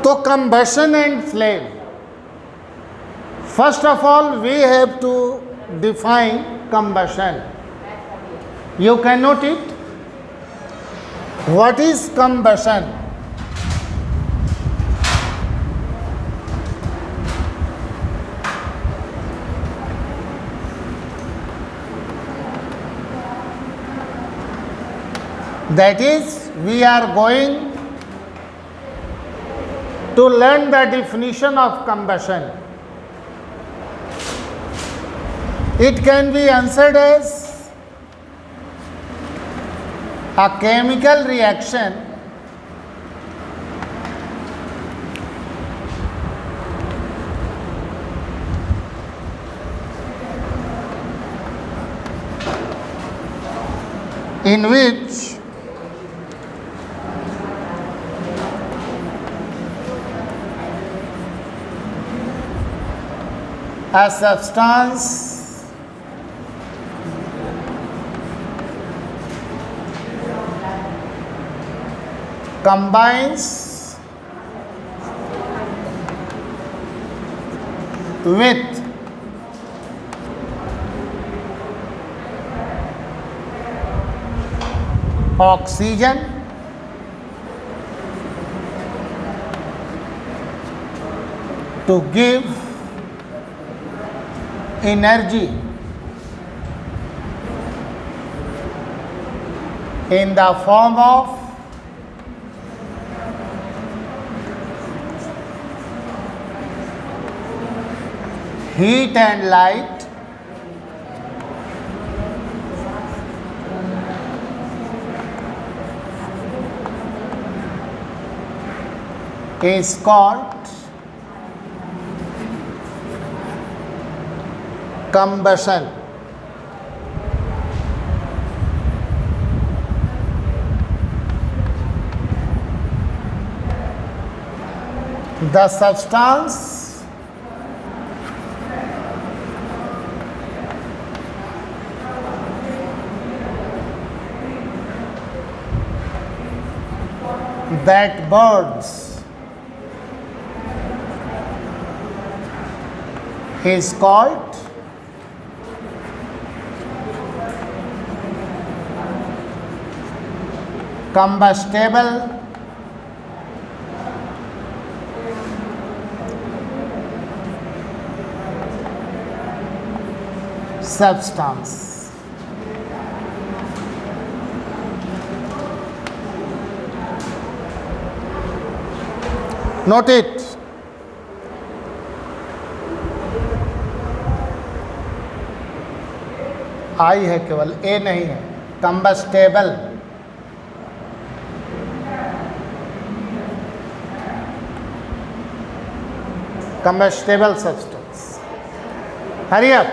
तो combustion and flame. First of all, we have to define combustion. You can note it. What is combustion? That is, we are going to learn the definition of combustion. It can be answered as a chemical reaction in which a substance combines with oxygen to give energy in the form of heat and light is called combustion. The substance that burns is called combustible substance. Note it. आई है केवल, ए नहीं है. Combustible. Combustible substance. Hurry up.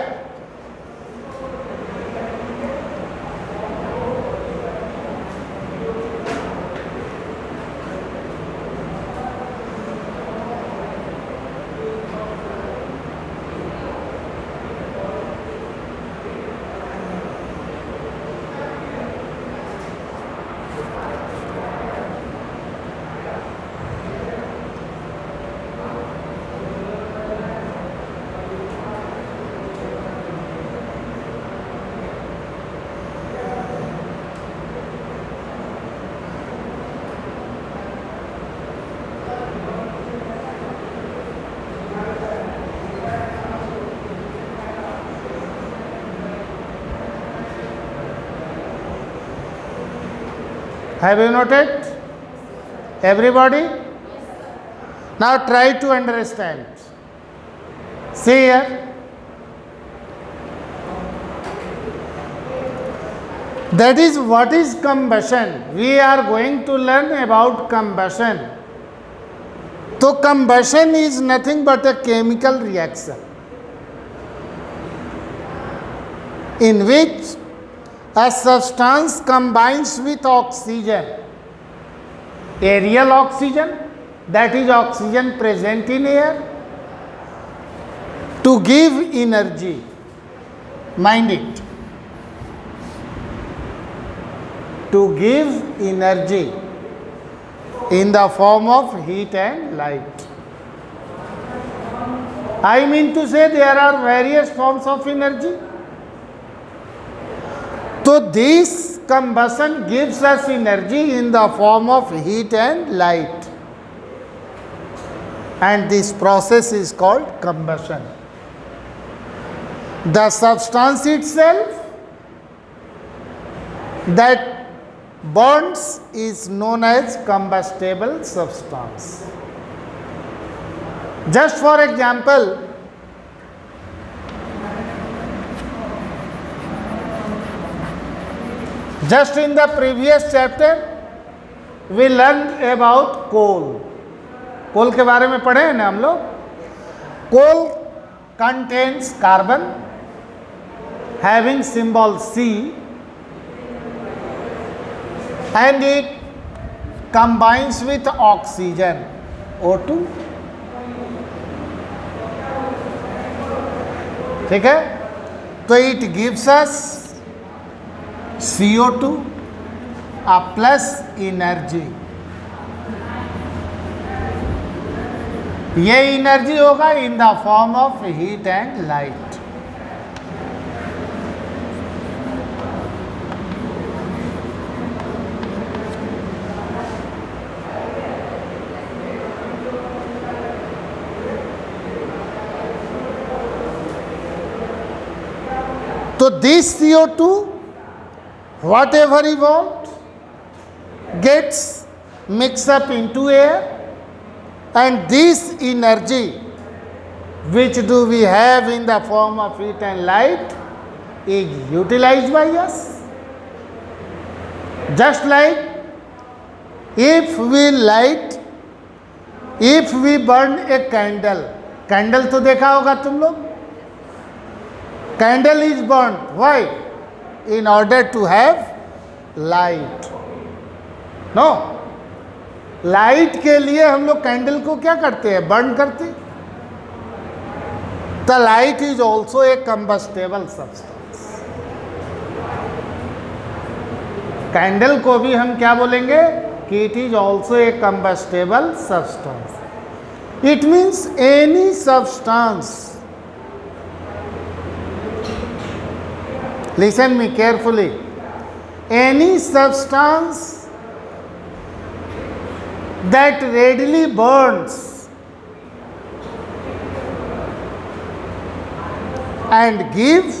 Have you noted? Everybody? Now try to understand. See here. That is what is combustion. We are going to learn about combustion. So combustion is nothing but a chemical reaction in which a substance combines with oxygen, a real oxygen, that is oxygen present in air, to give energy. Mind it. To give energy in the form of heat and light. I mean to say there are various forms of energy. So this combustion gives us energy in the form of heat and light. And this process is called combustion. The substance itself that burns is known as combustible substance. Just for example, just in the previous chapter we learned about coal. कोल के बारे में पढ़े हैं ना हम लोग. कोल contains carbon having symbol C and it combines with oxygen O2. ठीक है, तो it gives us CO2 a plus energy. ये एनर्जी होगा इन the form of heat and light. तो this CO2 whatever evolved gets mixed up into air. And this energy which do we have in the form of heat and light is utilized by us. Just like if we burn a candle. Candle तो देखा होगा तुम लोग. Candle is burnt. Why? In order to have light. No. Light के लिए हम लोग candle को क्या करते हैं? बर्न करते. The light is also a combustible substance. Candle को भी हम क्या बोलेंगे कि it is also a combustible substance. It means any substance, listen me carefully, any substance that readily burns and gives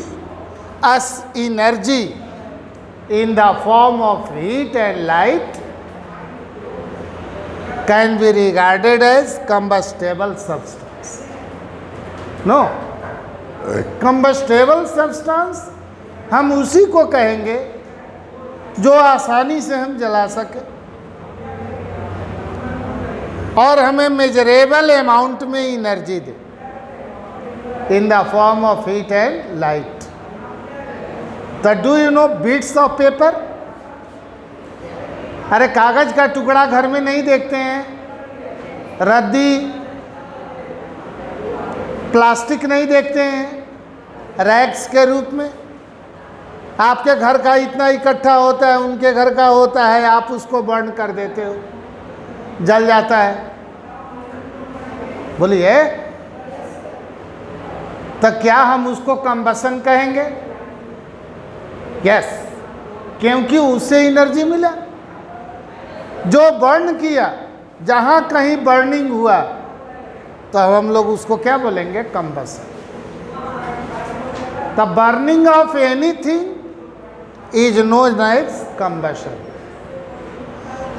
us energy in the form of heat and light can be regarded as combustible substance. No, combustible substance हम उसी को कहेंगे जो आसानी से हम जला सके और हमें मेजरेबल अमाउंट में एनर्जी दे in the form of heat and light. The do you know bits of paper? अरे कागज का टुकड़ा घर में नहीं देखते हैं, रद्दी प्लास्टिक नहीं देखते हैं रैक्स के रूप में. आपके घर का इतना इकट्ठा होता है, उनके घर का होता है, आप उसको बर्न कर देते हो, जल जाता है. बोलिए, तो क्या हम उसको कंबसन कहेंगे? यस, क्योंकि उससे एनर्जी मिला. जो बर्न किया, जहां कहीं बर्निंग हुआ, तो हम लोग उसको क्या बोलेंगे? Combustion. The burning of anything is known as combustion.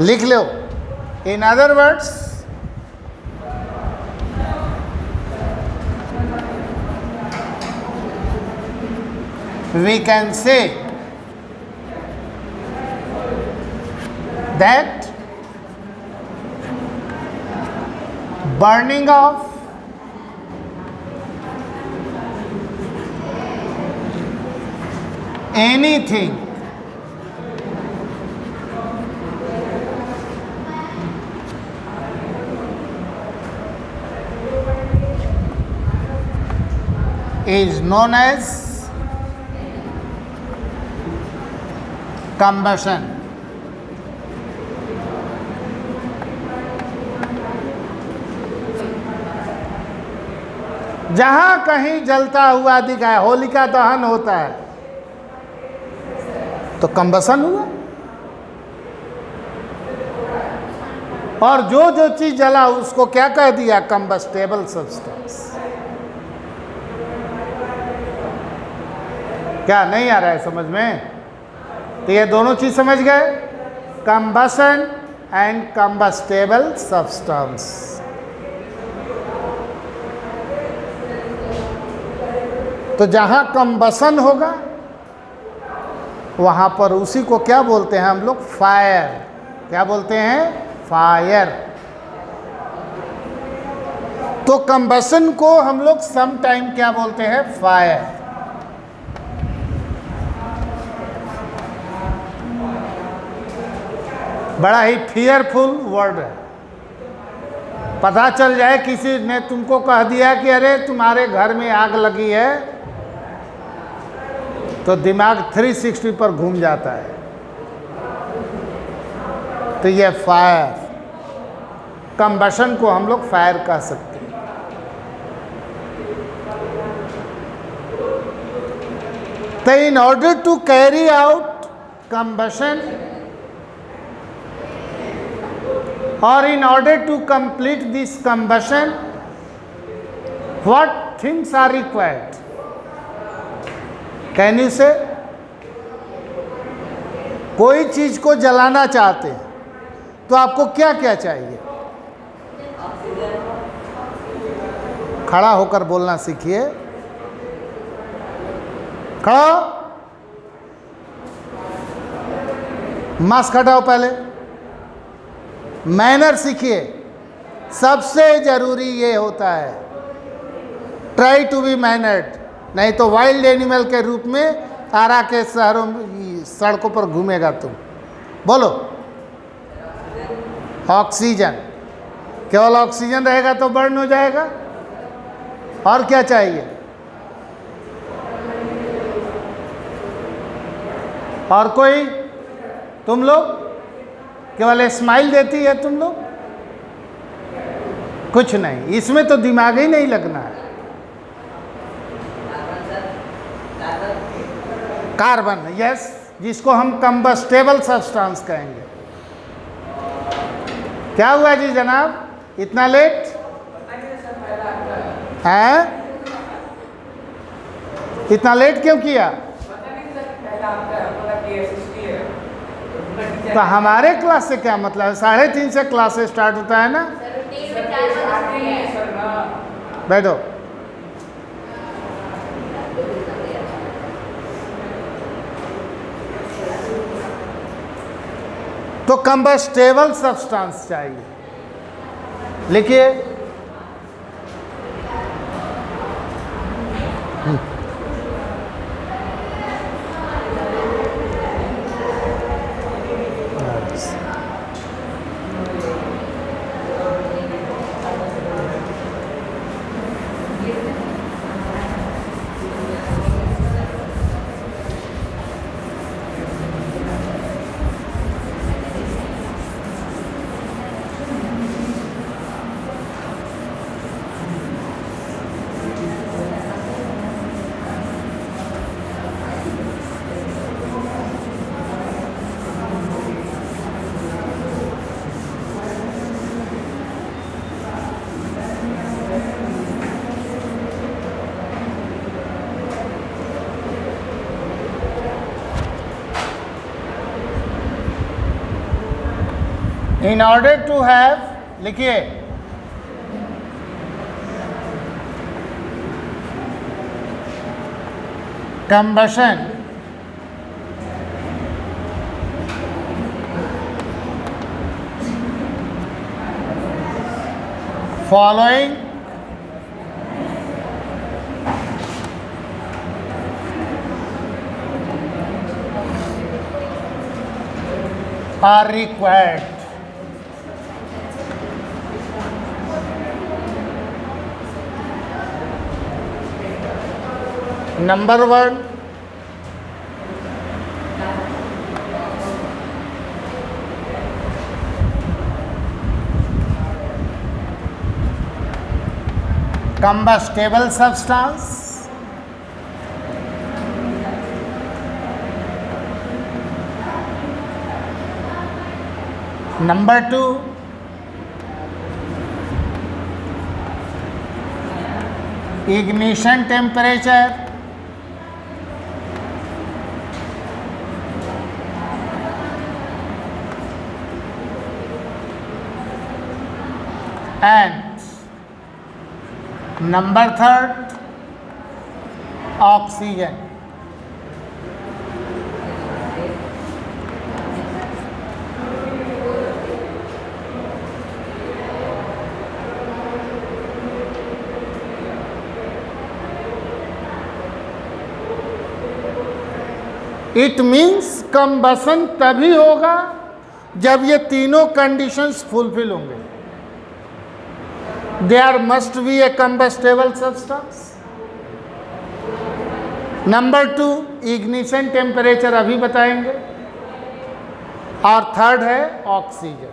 लिख लो. In other words, we can say that burning of anything is known as combustion. जहां कहीं जलता हुआ दिखाए, होलिका दहन होता है तो कंबसन हुआ, और जो जो चीज जला उसको क्या कह दिया? Combustible substance. क्या नहीं आ रहा है समझ में? तो ये दोनों चीज समझ गए, कंबसन एंड कंबस्टेबल सब्सटेंस। तो जहां कंबसन होगा वहां पर उसी को क्या बोलते हैं हम लोग? फायर। क्या बोलते हैं? फायर। तो कंबसन को हम लोग सम टाइम क्या बोलते हैं? फायर। बड़ा ही फियरफुल वर्ड है। पता चल जाए किसी ने तुमको कह दिया कि अरे तुम्हारे घर में आग लगी है, तो दिमाग 360 पर घूम जाता है। तो ये फायर, कंबशन को हम लोग फायर कह सकते हैं। तो in order to carry out combustion और in order to complete this combustion, what things are required? Can you say? कोई चीज को जलाना चाहते हैं तो आपको क्या क्या चाहिए? खड़ा होकर बोलना सीखिए। खड़ा, मास्क हटाओ पहले, मैनर सीखिए। सबसे जरूरी ये होता है, ट्राई टू बी मैनर्ड, नहीं तो वाइल्ड एनिमल के रूप में आरा के शहरों में, सड़कों पर घूमेगा तुम। बोलो, ऑक्सीजन। केवल ऑक्सीजन रहेगा तो बर्न हो जाएगा। और क्या चाहिए? और कोई? तुम लोग केवल स्माइल देती है तुम लोग, कुछ नहीं। इसमें तो दिमाग ही नहीं लगना है। कार्बन, यस, जिसको हम कंबस्टेबल सब्सटेंस कहेंगे। क्या हुआ जी जनाब, इतना लेट है? इतना लेट क्यों किया? तो हमारे क्लास से क्या मतलब है? 3:30 से क्लास स्टार्ट होता है ना। बैठो। तो कंबस्टेबल सब्सटेंस चाहिए, लिखिए। In order to have, लिखिए, combustion following are required. Number 1, combustible substance. Number 2, ignition temperature. And number 3, oxygen. It means combustion तभी होगा जब ये तीनों कंडीशंस फुलफिल होंगे. There must be a combustible substance. Number 2, ignition temperature अभी बताएंगे. और 3rd है ऑक्सीजन.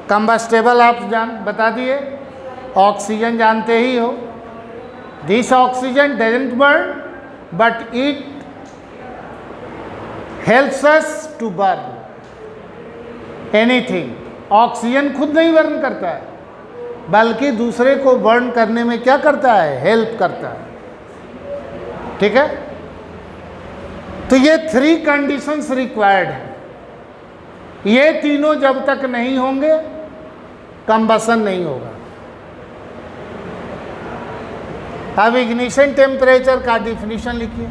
कंबस्टेबल आप बता दिए, ऑक्सीजन जानते ही हो. This oxygen doesn't burn but it helps us to burn anything. Oxygen खुद नहीं बर्न करता है, बल्कि दूसरे को बर्न करने में क्या करता है, हेल्प करता है. ठीक है. तो ये 3 कंडीशंस रिक्वायर्ड है. ये तीनों जब तक नहीं होंगे कंबसन नहीं होगा. अब इग्निशन टेम्परेचर का डिफिनीशन लिखिए.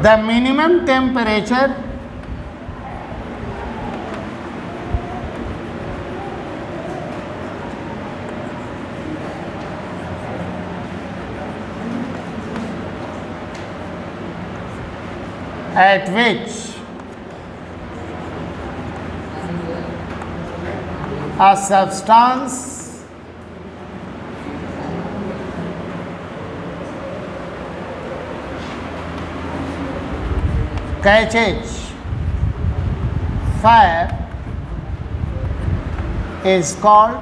The minimum temperature at which a substance catches fire is called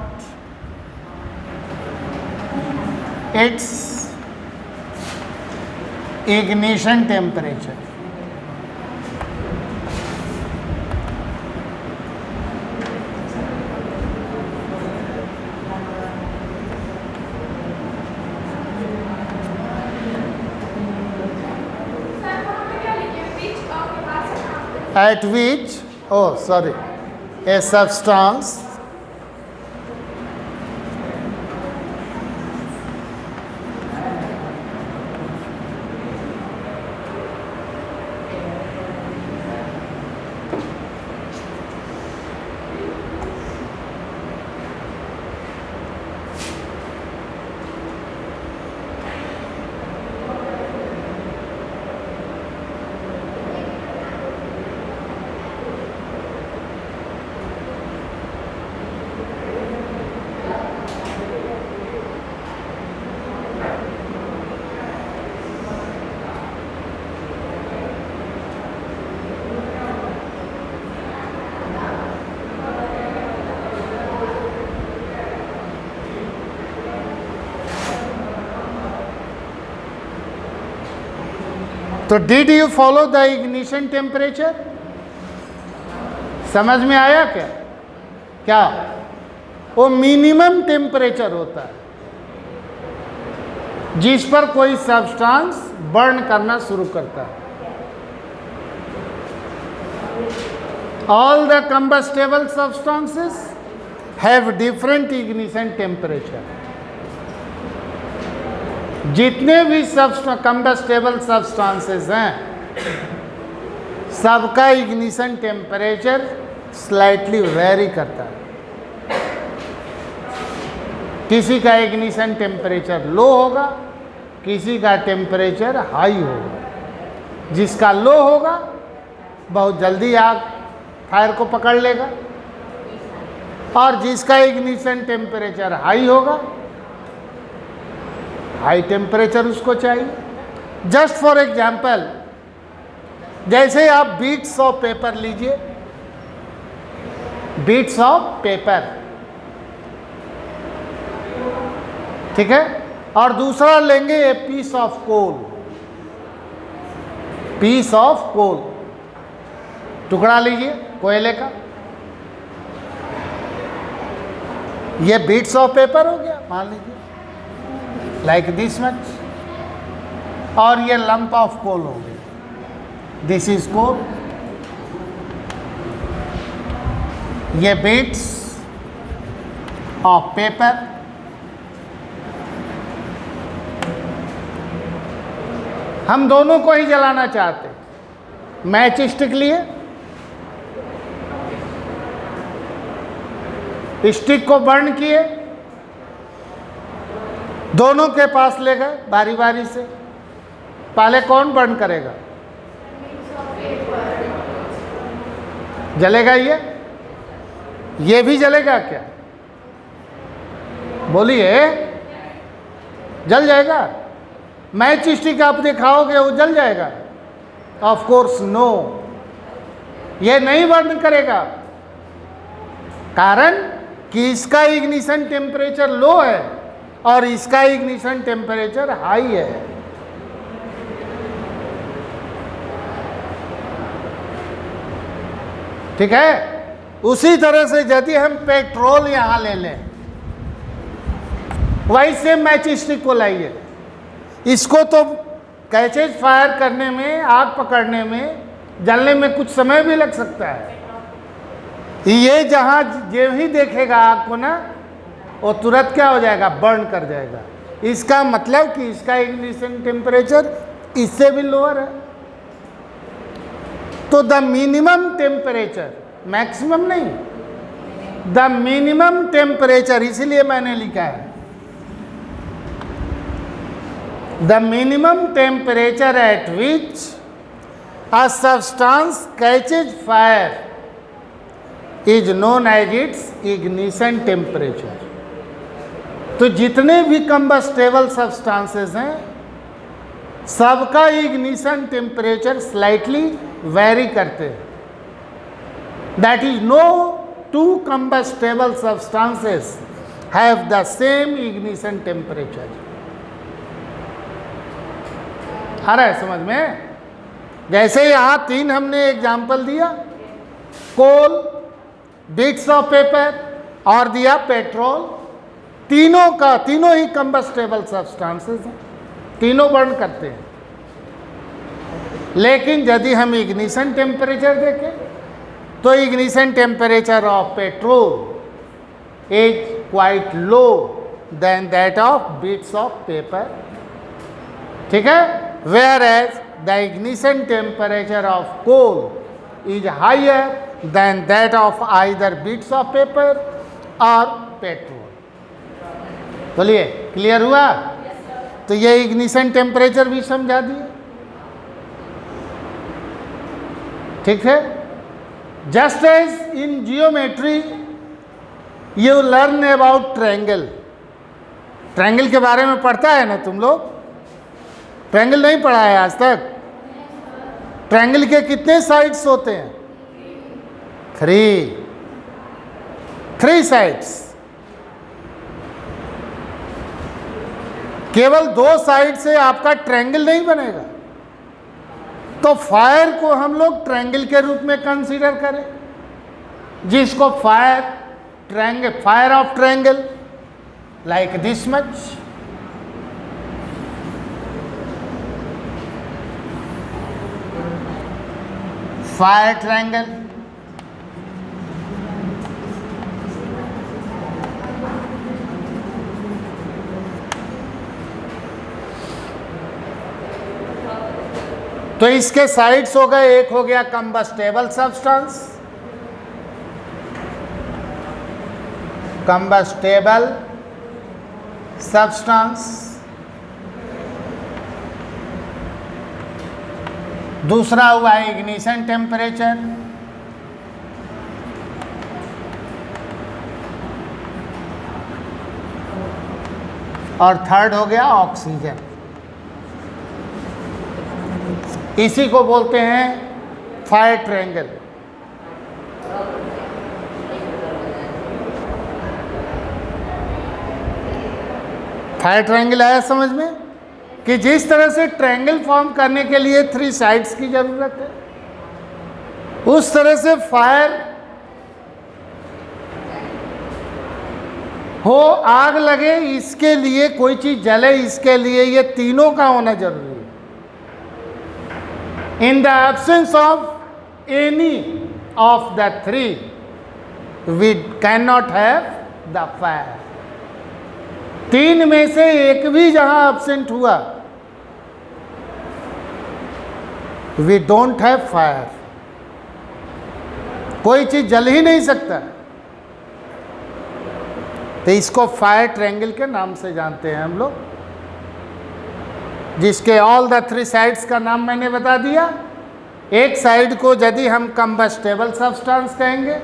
its ignition temperature. At which, oh sorry, a substance तो did you follow the ignition temperature? समझ में आया क्या? क्या वो मिनिमम टेम्परेचर होता है जिस पर कोई सब्सटेंस बर्न करना शुरू करता है. All the combustible substances have different ignition temperature. जितने भी कंबस्टेबल सब्सटेंसेस हैं सबका इग्निशन टेम्परेचर स्लाइटली वेरी करता है. किसी का इग्निशन टेम्परेचर लो होगा, किसी का टेम्परेचर हाई होगा. जिसका लो होगा बहुत जल्दी आग फायर को पकड़ लेगा और जिसका इग्निशन टेम्परेचर हाई होगा, हाई टेम्परेचर उसको चाहिए। जस्ट फॉर एग्जाम्पल, जैसे आप बीट्स ऑफ पेपर लीजिए, बीट्स ऑफ पेपर, ठीक है, और दूसरा लेंगे a piece of coal, piece of coal, टुकड़ा लीजिए कोयले का, ये बीट्स ऑफ पेपर हो गया मान लीजिए, लाइक दिस मच, और ये लंप ऑफ कोल हो गया, दिस इज कोल, ये बीट्स ऑफ पेपर, हम दोनों को ही जलाना चाहते हैं। मैच स्टिक लिए, स्टिक को बर्न किए, दोनों के पास ले गए बारी बारी से, पहले कौन बर्न करेगा? जलेगा ये भी जलेगा क्या? बोलिए, जल जाएगा? मैच स्टिक आप दिखाओगे वो जल जाएगा? ऑफ कोर्स नो, ये नहीं बर्न करेगा। कारण कि इसका इग्निशन टेम्परेचर लो है और इसका इग्निशन टेम्परेचर हाई है। ठीक है, उसी तरह से यदि हम पेट्रोल यहां ले लें, वैसे मैच स्टिक को लाइए, इसको तो कैचेज फायर करने में, आग पकड़ने में, जलने में कुछ समय भी लग सकता है। ये जहां जो ही देखेगा आग को ना, वो तुरंत क्या हो जाएगा? बर्न कर जाएगा। इसका मतलब कि इसका इग्निशन टेम्परेचर इससे भी लोअर है। तो द मिनिमम टेम्परेचर, मैक्सिमम नहीं, द मिनिमम टेम्परेचर, इसीलिए मैंने लिखा है the minimum temperature at which a substance catches fire is known as its ignition temperature। तो जितने भी कंबस्टेबल सब्सटेंसेस हैं, सबका इग्निशन टेम्परेचर स्लाइटली वेरी करते हैं। That is no two combustible substances have the same ignition temperature. आ रहा है समझ में? जैसे यहां 3 हमने एग्जाम्पल दिया, कोल, बिट्स ऑफ पेपर और दिया पेट्रोल, तीनों ही कंबस्टेबल सब्सटेंसेस हैं, तीनों बर्न करते हैं। लेकिन यदि हम इग्निशन टेम्परेचर देखें तो ignition temperature of petrol is quite low then that of bits of paper. ठीक है, whereas the ignition temperature of coal is higher than that of either bits of paper or petrol। बोलिए, clear हुआ? तो ये ignition temperature भी समझा दिए। ठीक है, just as in geometry you learn about triangle. Triangle के बारे में पढ़ता है ना तुम लोग? ट्रायंगल नहीं पढ़ा है आज तक? ट्रायंगल के कितने साइड्स होते हैं? 3 साइड्स। केवल 2 साइड से आपका ट्रायंगल नहीं बनेगा। तो फायर को हम लोग ट्रायंगल के रूप में कंसीडर करें, जिसको fire of triangle like this much, fire triangle, तो इसके साइड्स हो गए, एक हो गया कंबस्टेबल सब्सटेंस, कंबस्टेबल सब्सटेंस, दूसरा हुआ इग्निशन टेम्परेचर, और थर्ड हो गया ऑक्सीजन। इसी को बोलते हैं फायर ट्रायंगल। फायर ट्रायंगल आया समझ में कि जिस तरह से ट्रायंगल फॉर्म करने के लिए 3 साइड्स की जरूरत है, उस तरह से फायर हो, आग लगे, इसके लिए कोई चीज जले, इसके लिए ये तीनों का होना जरूरी है। In the absence of any of the 3 we can not have the fire. 3 में से एक भी जहां एब्सेंट हुआ, वी डोंट हैव फायर। कोई चीज जल ही नहीं सकता। तो इसको फायर ट्रायंगल के नाम से जानते हैं हम लोग, जिसके ऑल द 3 साइड्स का नाम मैंने बता दिया। एक साइड को यदि हम कंबस्टेबल सब्सटेंस कहेंगे,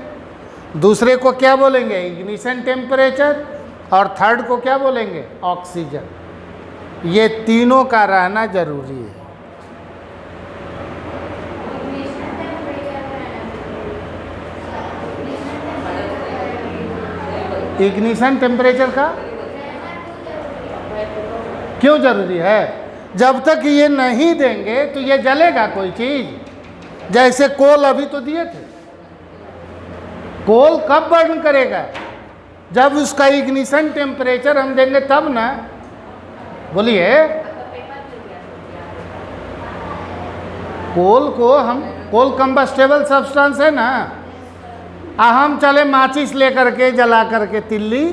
दूसरे को क्या बोलेंगे, इग्निशन टेम्परेचर, और थर्ड को क्या बोलेंगे, ऑक्सीजन। ये तीनों का रहना जरूरी है। इग्निशन टेम्परेचर का क्यों जरूरी है? जब तक ये नहीं देंगे तो ये जलेगा कोई चीज। जैसे कोल अभी तो दिए थे, कोल कब बर्न करेगा? जब उसका इग्निशन टेम्परेचर हम देंगे तब ना। बोलिए, कोल कंबस्टेबल सब्सटेंस है ना। हम चले माचिस लेकर के जला करके तिल्ली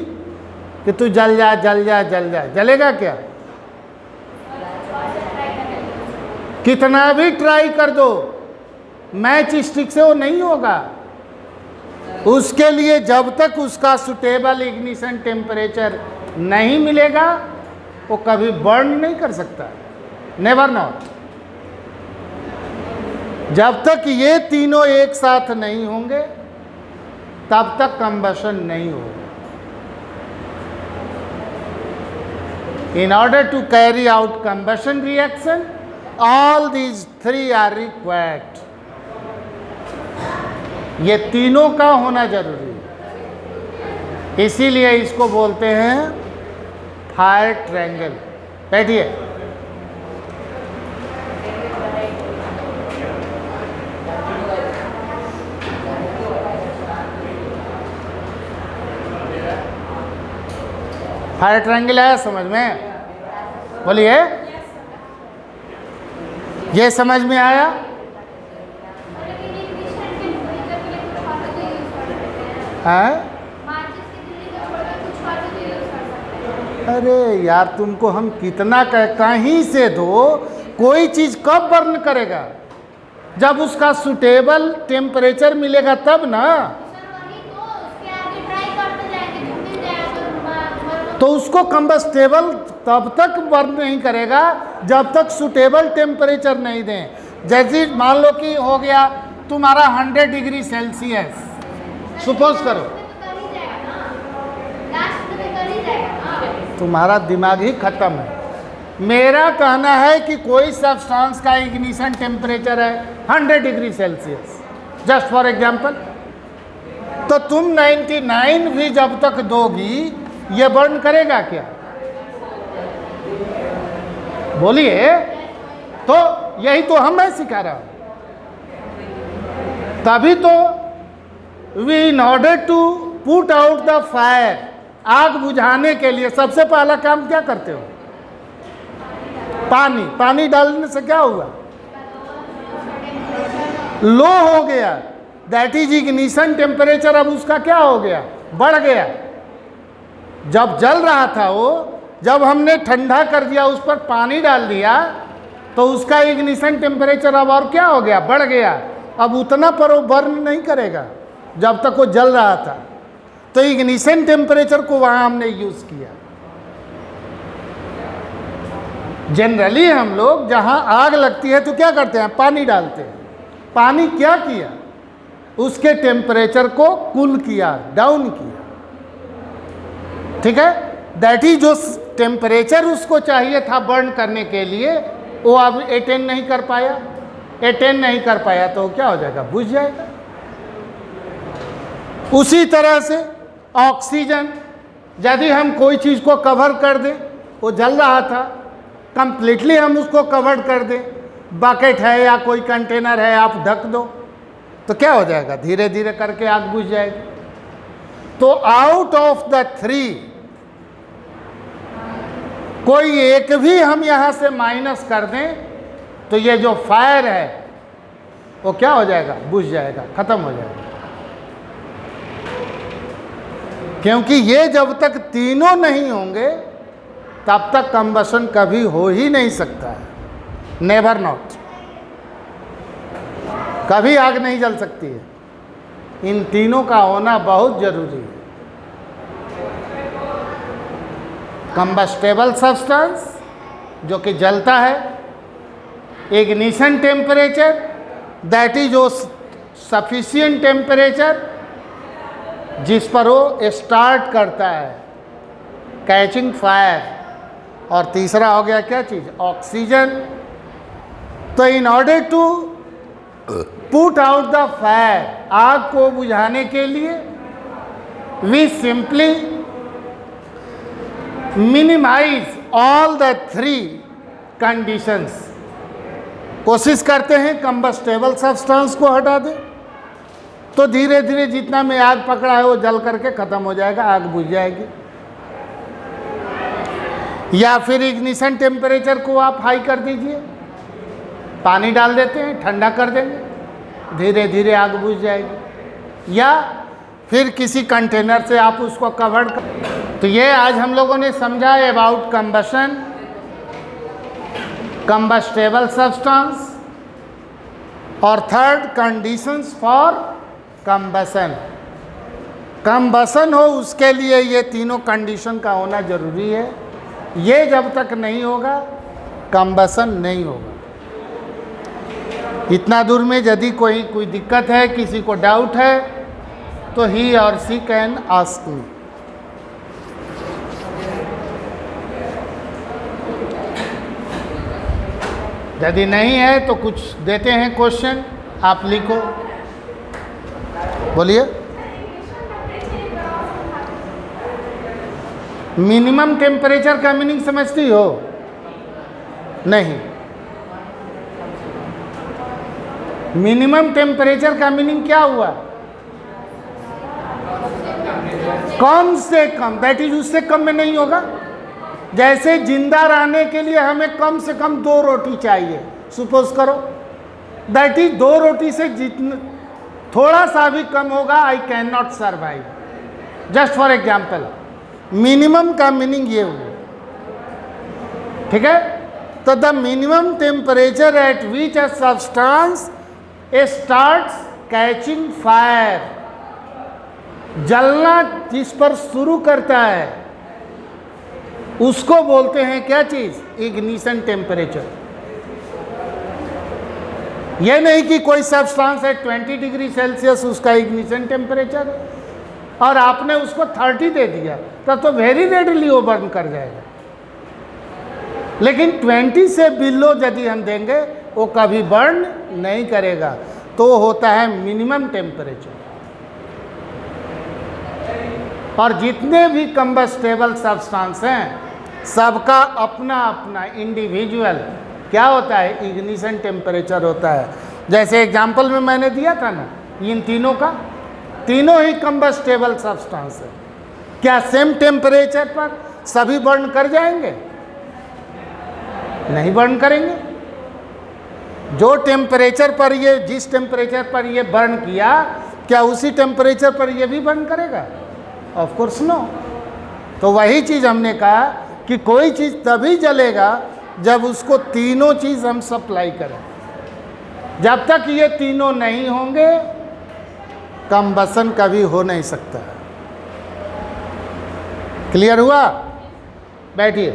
कि तू जल जा जल जा जल जा, जलेगा क्या? कितना भी ट्राई कर दो, मैच स्टिक से वो नहीं होगा। उसके लिए जब तक उसका सुटेबल इग्निशन टेम्परेचर नहीं मिलेगा, वो कभी बर्न नहीं कर सकता। Never not. जब तक ये तीनों एक साथ नहीं होंगे तब तक कंबशन नहीं होगा। In order to carry out combustion reaction, all these 3 are required. ये तीनों का होना जरूरी है। इसीलिए इसको बोलते हैं फायर ट्रायंगल। बैठिए। फायर ट्रायंगल आया समझ में? बोलिए, ये समझ में आया? हाँ? अरे यार, तुमको हम कितना कहीं से दो, कोई चीज कब बर्न करेगा? जब उसका सुटेबल टेम्परेचर मिलेगा तब ना। तो उसको कंबस्टेबल तब तक बर्न नहीं करेगा जब तक सुटेबल टेम्परेचर नहीं दें। जैसे मान लो कि हो गया तुम्हारा 100 डिग्री सेल्सियस, सपोज करो। तुम्हारा दिमाग ही खत्म है। मेरा कहना है कि कोई सब्सटेंस का इग्निशन टेम्परेचर है 100 degree Celsius, just for example. तो तुम 99 भी जब तक दोगी, ये बर्न करेगा क्या? बोलिए। तो यही तो मैं सिखा रहा हूं। तभी तो we in order to put out the fire, आग बुझाने के लिए सबसे पहला काम क्या करते हो? पानी डालने से क्या हुआ? लो हो गया, दैट इज इग्निशन टेम्परेचर। अब उसका क्या हो गया? बढ़ गया। जब जल रहा था वो, जब हमने ठंडा कर दिया, उस पर पानी डाल दिया, तो उसका इग्निशन टेम्परेचर अब और क्या हो गया? बढ़ गया। अब उतना पर वो बर्न नहीं करेगा जब तक वो जल रहा था। तो इग्निशन टेम्परेचर को वहां हमने यूज किया। जनरली हम लोग जहां आग लगती है तो क्या करते हैं? पानी डालते हैं। पानी क्या किया? उसके टेम्परेचर को कूल किया, डाउन किया। ठीक है? दैट इज जो टेम्परेचर उसको चाहिए था बर्न करने के लिए, वो अब अटेन नहीं कर पाया। अटेन नहीं कर पाया तो क्या हो जाएगा, बुझ जाएगा। उसी तरह से ऑक्सीजन, यदि हम कोई चीज़ को कवर कर दें, वो जल रहा था, कंप्लीटली हम उसको कवर कर दें, बकेट है या कोई कंटेनर है, आप ढक दो, तो क्या हो जाएगा, धीरे धीरे करके आग बुझ जाएगी। तो आउट ऑफ द 3 कोई एक भी हम यहां से माइनस कर दें तो ये जो फायर है वो क्या हो जाएगा, बुझ जाएगा, खत्म हो जाएगा। क्योंकि ये जब तक तीनों नहीं होंगे तब तक कंबशन कभी हो ही नहीं सकता है, नेवर नॉट, कभी आग नहीं जल सकती है। इन तीनों का होना बहुत जरूरी है। कंबस्टेबल सब्सटेंस जो कि जलता है, इग्निशन टेम्परेचर दैट इज वो सफिशिएंट टेम्परेचर जिस पर वो स्टार्ट करता है कैचिंग फायर, और तीसरा हो गया क्या चीज़, ऑक्सीजन। तो in order to put out the fire, आग को बुझाने के लिए we simply minimise all the 3 conditions. कोशिश करते हैं कंबस्टेबल सब्सटेंस को हटा दें, तो धीरे धीरे जितना में आग पकड़ा है वो जल करके ख़त्म हो जाएगा, आग बुझ जाएगी। या फिर इग्निशन टेम्परेचर को आप हाई कर दीजिए, पानी डाल देते हैं, ठंडा कर देंगे, धीरे धीरे आग बुझ जाएगी। या फिर किसी कंटेनर से आप उसको कवर कर। तो ये आज हम लोगों ने समझा अबाउट कंबशन, कंबस्टेबल सब्सटेंस, और third conditions for combustion. Combustion हो उसके लिए ये तीनों कंडीशन का होना जरूरी है। ये जब तक नहीं होगा कंबसन नहीं होगा। इतना दूर में यदि कोई दिक्कत है, किसी को डाउट है, तो ही और सी कैन आस्क मी। यदि नहीं है तो कुछ देते हैं क्वेश्चन, आप लिखो, बोलिए। मिनिमम टेम्परेचर का मीनिंग समझती हो? नहीं। मिनिमम टेम्परेचर का मीनिंग क्या हुआ? कम से कम, दैट इज उससे कम में नहीं होगा। जैसे जिंदा रहने के लिए हमें कम से कम 2 रोटी चाहिए, सपोज करो, दैट इज 2 रोटी से जितना थोड़ा सा भी कम होगा, I can not survive. Just for example, minimum का मीनिंग ये हुआ, ठीक है। तो the minimum temperature at which a substance starts catching fire, जलना जिस पर शुरू करता है उसको बोलते हैं क्या चीज? Ignition temperature. यह नहीं कि कोई सब्सटेंस है 20 डिग्री सेल्सियस उसका इग्निशन टेम्परेचर है और आपने उसको 30 दे दिया, तब तो वेरी रेडली वो बर्न कर जाएगा। लेकिन 20 से बिलो यदि हम देंगे वो कभी बर्न नहीं करेगा, तो होता है मिनिमम टेम्परेचर। और जितने भी कंबस्टेबल सब्सटेंस हैं सबका अपना अपना इंडिविजुअल क्या होता है? इग्निशन टेम्परेचर होता है। जैसे एग्जाम्पल में मैंने दिया था ना, इन तीनों का, तीनों ही कंबस्टेबल सब्सटेंस है। क्या सेम टेम्परेचर पर सभी बर्न कर जाएंगे? नहीं बर्न करेंगे। जो टेम्परेचर पर ये, जिस टेम्परेचर पर ये बर्न किया, क्या उसी टेम्परेचर पर ये भी बर्न करेगा? Of course no. तो वही चीज़ हमने कहा कि कोई चीज़ तभी जलेगा जब उसको तीनों चीज़ हम सप्लाई करें। जब तक ये तीनों नहीं होंगे कंबसन कभी हो नहीं सकता। क्लियर हुआ? बैठिए।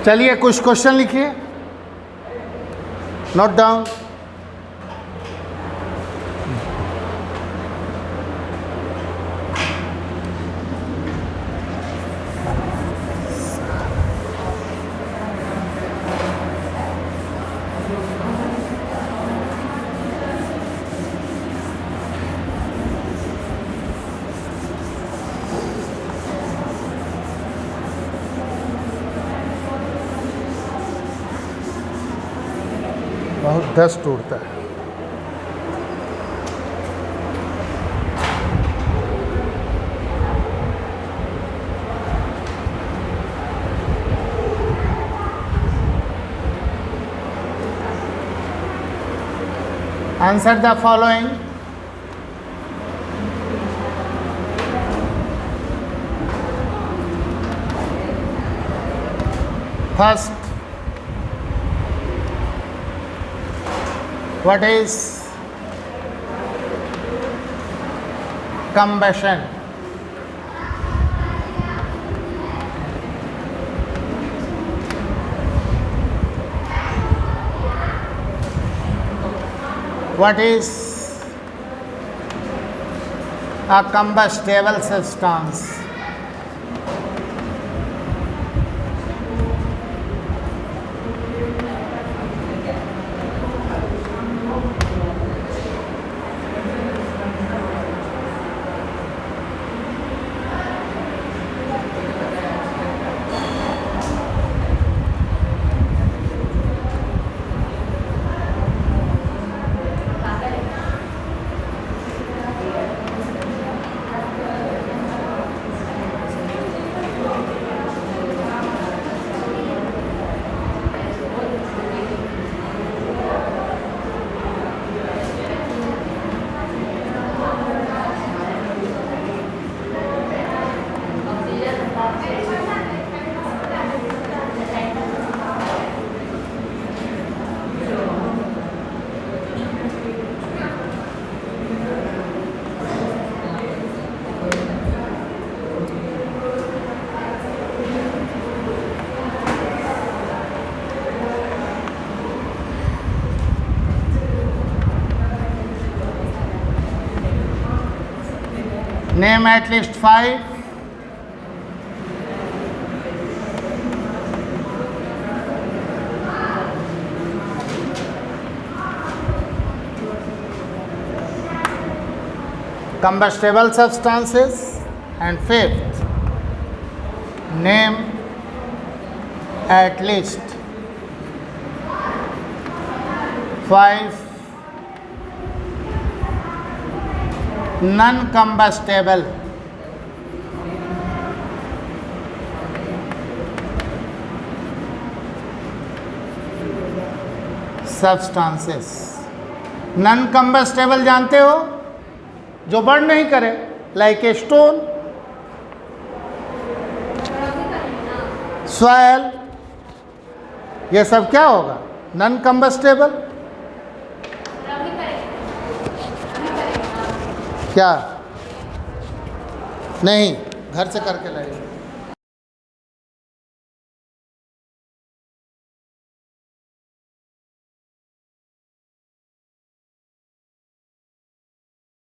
चलिए कुछ क्वेश्चन लिखिए, नोट डाउन। बहुत डस्ट उड़ता है। Answer the following. First, what is combustion? What is a combustible substance? Name at least 5. Combustible substances. And fifth, name at least 5 non-combustible substances. non-combustible जानते हो, जो बर्न नहीं करे, लाइक ए स्टोन, सॉयल, ये सब क्या होगा? Non combustible. क्या? नहीं, घर से करके लाइए।